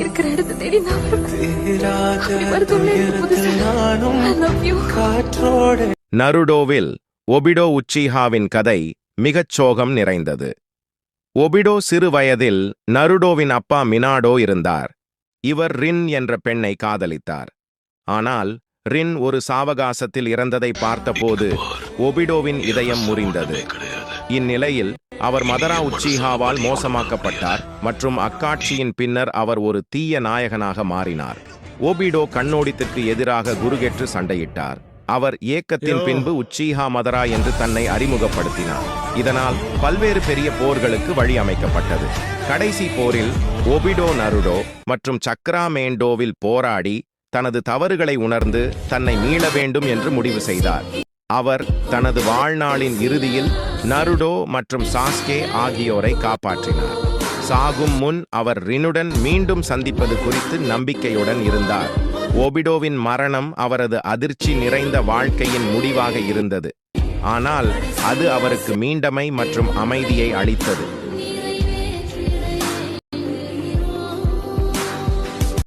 இருக்கிற இடத்தை தேடி நான் வருவேன். நருடோவில் ஒபிடோ உச்சிஹாவின் கதை மிகச் சோகம் நிறைந்தது. ஒபிடோ சிறு வயதில் நருடோவின் அப்பா மினாடோ இருந்தார். இவர் ரின் என்ற பெண்ணை காதலித்தார். ஆனால் ரின் ஒரு சாவகாசத்தில் இறந்ததை பார்த்தபோது ஒபிடோவின் இதயம் முறிந்தது. இந்நிலையில் அவர் மதரா உச்சிஹாவால் மோசமாக்கப்பட்டார் மற்றும் அக்காட்சியின் பின்னர் அவர் ஒரு தீய நாயகனாக மாறினார். ஒபிடோ கண்ணோடித்திற்கு எதிராக குருகெற்று சண்டையிட்டார். அவர் ஏக்கத்தின் பின்பு உச்சிஹா மதரா என்று தன்னை அறிமுகப்படுத்தினார். இதனால் பல்வேறு பெரிய போர்களுக்கு வழி அமைக்கப்பட்டது. கடைசி போரில் ஒபிடோ நருடோ மற்றும் சக்ராமேண்டோவில் போராடி தனது தவறுகளை உணர்ந்து தன்னை மீள வேண்டும் என்று முடிவு செய்தார். அவர் தனது வாழ்நாளின் இறுதியில் நருடோ மற்றும் சாஸ்கே ஆகியோரை காப்பாற்றினார். சாகும் முன் அவர் ரினுடன் மீண்டும் சந்திப்பது குறித்து நம்பிக்கையுடன் இருந்தார். ஒபிடோவின் மரணம் அவரது அதிர்ச்சி நிறைந்த வாழ்க்கையின் முடிவாக இருந்தது. ஆனால் அது அவருக்கு மீண்டமை மற்றும் அமைதியை அளித்தது.